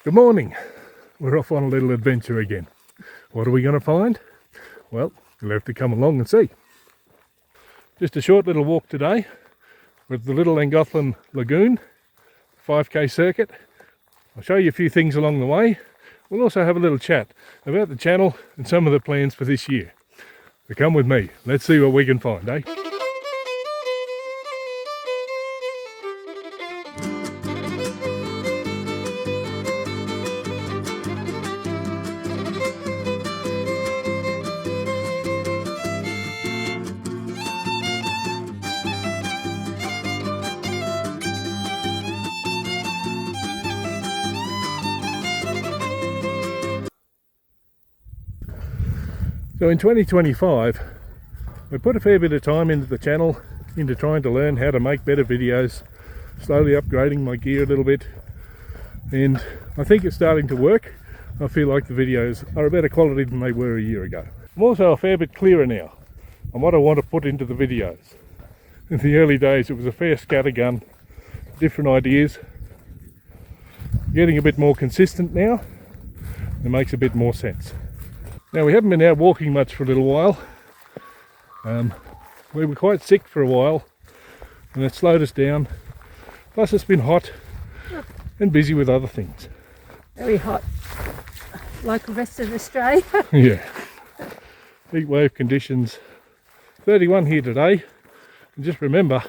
Good morning. We're off on a little adventure again. What are we going to find? Well, you'll have to come along and see. Just a short little walk today with the Little Llangothlin Lagoon 5k circuit. I'll show you a few things along the way. We'll also have a little chat about the channel and some of the plans for this year. So come with me. Let's see what we can find, eh? So in 2025, we put a fair bit of time into the channel, into trying to learn how to make better videos, slowly upgrading my gear a little bit, and I think it's starting to work. I feel like the videos are a better quality than they were a year ago. I'm also a fair bit clearer now on what I want to put into the videos. In the early days it was a fair scattergun, different ideas. Getting a bit more consistent now, it makes a bit more sense. Now, we haven't been out walking much for a little while. We were quite sick for a while and it slowed us down. Plus it's been hot and busy with other things. Very hot, like the rest of Australia. Yeah. Heat wave conditions. 31 here today. And just remember,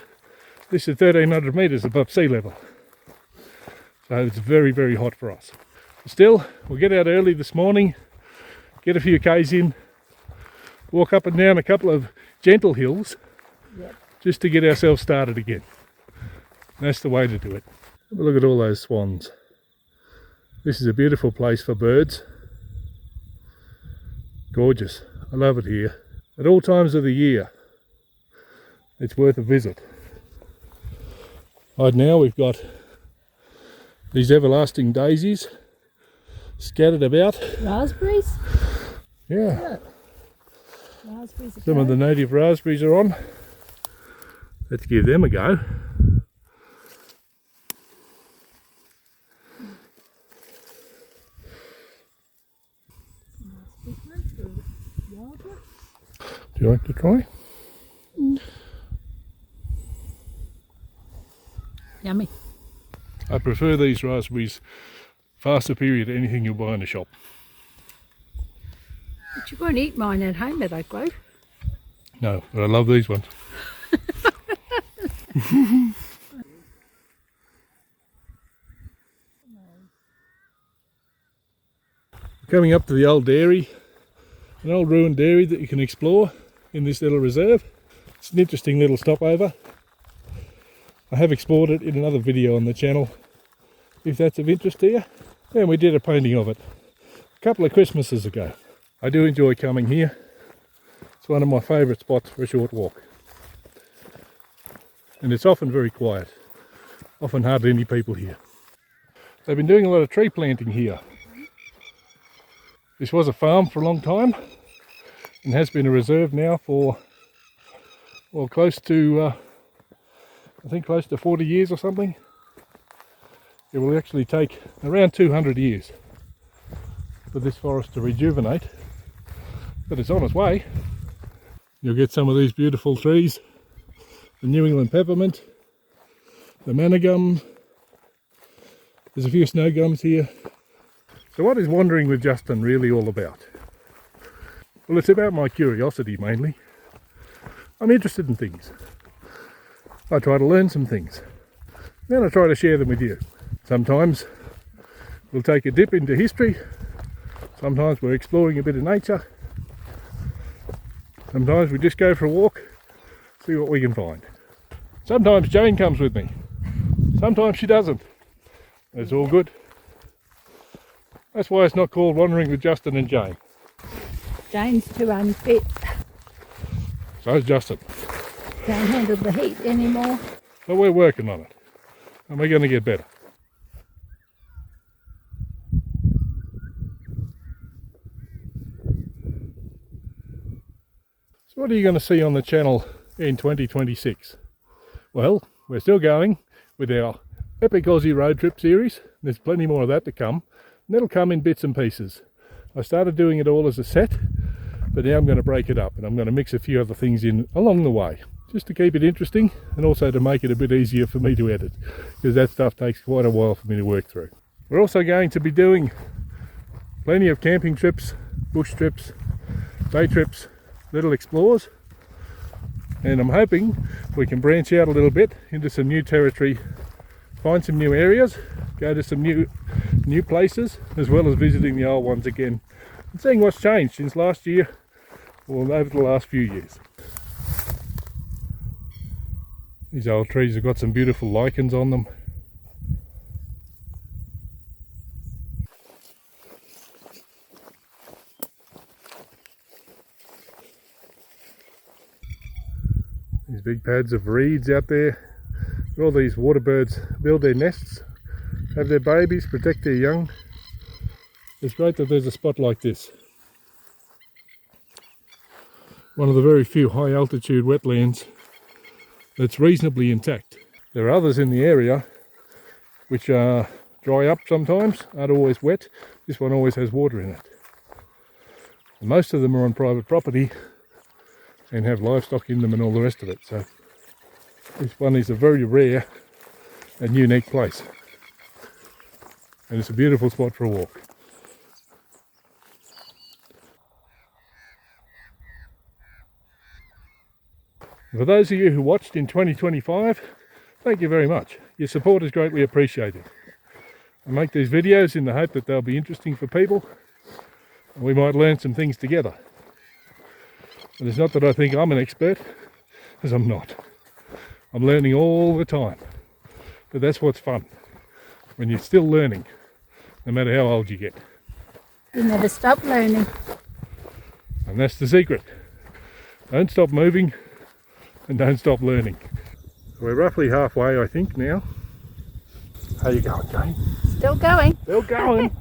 this is 1300 metres above sea level. So it's very, very hot for us. Still, we'll get out early this morning, get a few k's in, walk up and down a couple of gentle hills, just to get ourselves started again. And that's the way to do it. Have a look at all those swans. This is a beautiful place for birds. Gorgeous. I love it here. At all times of the year, it's worth a visit. Right now we've got these everlasting daisies scattered about. Raspberries? Yeah. Raspberries. Some of the native raspberries are on. Let's give them a go. Do you like to try? Yummy. I prefer these raspberries far superior to anything you'll buy in a shop. But you won't eat mine at home at Oak Grove. No, but I love these ones. Coming up to the old dairy, an old ruined dairy that you can explore in this little reserve. It's an interesting little stopover. I have explored it in another video on the channel, if that's of interest to you. And we did a painting of it a couple of Christmases ago. I do enjoy coming here. It's one of my favourite spots for a short walk. And it's often very quiet. Often hardly any people here. They've been doing a lot of tree planting here. This was a farm for a long time and has been a reserve now for, well, close to, I think close to 40 years or something. It will actually take around 200 years for this forest to rejuvenate, but it's on its way. You'll get some of these beautiful trees, the New England peppermint, the manna gum. There's a few snow gums here. So what is Wandering with Justin really all about? Well, it's about my curiosity mainly. I'm interested in things. I try to learn some things. Then I try to share them with you. Sometimes we'll take a dip into history. Sometimes we're exploring a bit of nature. Sometimes we just go for a walk, see what we can find. Sometimes Jayne comes with me. Sometimes she doesn't. It's all good. That's why it's not called Wandering with Justin and Jayne. Jayne's too unfit. So's Justin. Can't handle the heat anymore. But we're working on it. And we're going to get better. So what are you going to see on the channel in 2026? Well, we're still going with our Epic Aussie Road Trip series. There's plenty more of that to come. And that'll come in bits and pieces. I started doing it all as a set, but now I'm going to break it up and I'm going to mix a few other things in along the way, just to keep it interesting and also to make it a bit easier for me to edit, because that stuff takes quite a while for me to work through. We're also going to be doing plenty of camping trips, bush trips, day trips, little explores, and I'm hoping we can branch out a little bit into some new territory, find some new areas, go to some new places, as well as visiting the old ones again and seeing what's changed since last year or over the last few years. These old trees have got some beautiful lichens on them. These big pads of reeds out there, where all these water birds build their nests, have their babies, protect their young. It's great that there's a spot like this. One of the very few high altitude wetlands that's reasonably intact. There are others in the area which dry up sometimes, aren't always wet. This one always has water in it. And most of them are on private property and have livestock in them and all the rest of it. So this one is a very rare and unique place. And it's a beautiful spot for a walk. For those of you who watched in 2025, thank you very much. Your support is greatly appreciated. I make these videos in the hope that they'll be interesting for people and we might learn some things together. And it's not that I think I'm an expert, because I'm not. I'm learning all the time. But that's what's fun, when you're still learning, no matter how old you get. You never stop learning. And that's the secret. Don't stop moving and don't stop learning. We're roughly halfway, I think, now. How you going, Jayne? Still going. Still going.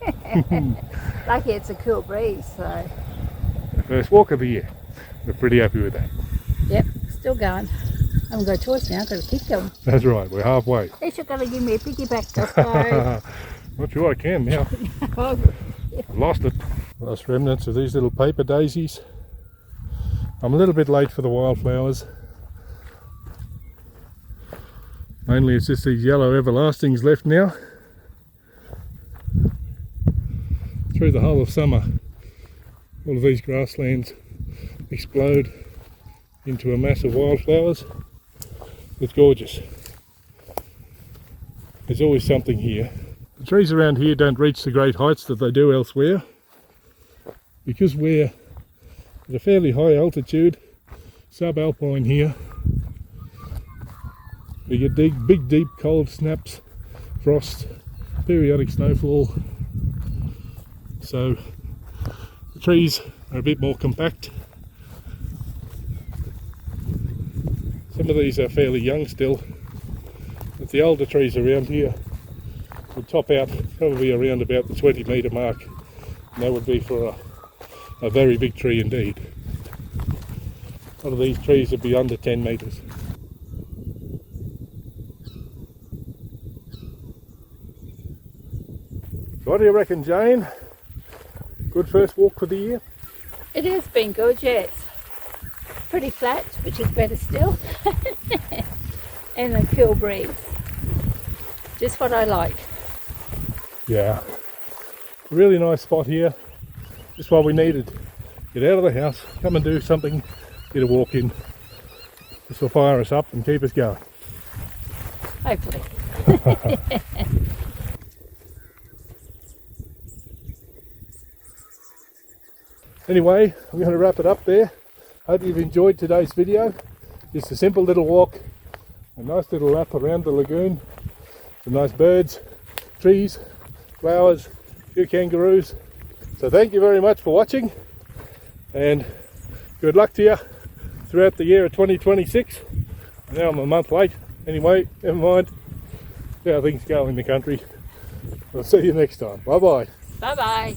Lucky it's a cool breeze, so. First walk of the year. We're pretty happy with that. Yep, still going. I haven't got a choice now, I've got to keep going. That's right, we're halfway. At least you've got to give me a piggyback, Gusto. Not sure I can now. I've lost it. Last remnants of these little paper daisies. I'm a little bit late for the wildflowers. Mainly it's just these yellow everlastings left now. Through the whole of summer, all of these grasslands explode into a mass of wildflowers. It's gorgeous. There's always something here. The trees around here don't reach the great heights that they do elsewhere, because we're at a fairly high altitude, subalpine here. We get big deep cold snaps, frost, periodic snowfall, so the trees are a bit more compact. Some of these are fairly young still, but the older trees around here would top out probably around about the 20 metre mark, and that would be for a very big tree indeed. A lot of these trees would be under 10 metres. So what do you reckon, Jayne? Good first walk for the year? It has been good, yes. Pretty flat, which is better still. And a cool breeze. Just what I like. Yeah. Really nice spot here. Just what we needed. Get out of the house, come and do something, get a walk in. This will fire us up and keep us going. Hopefully. Anyway, I'm going to wrap it up there. Hope you've enjoyed today's video. Just a simple little walk, a nice little lap around the lagoon, some nice birds, trees, flowers, a few kangaroos. So thank you very much for watching, and good luck to you throughout the year of 2026. Now I'm a month late. Anyway, never mind. See how things go in the country. I'll see you next time. Bye bye. Bye bye.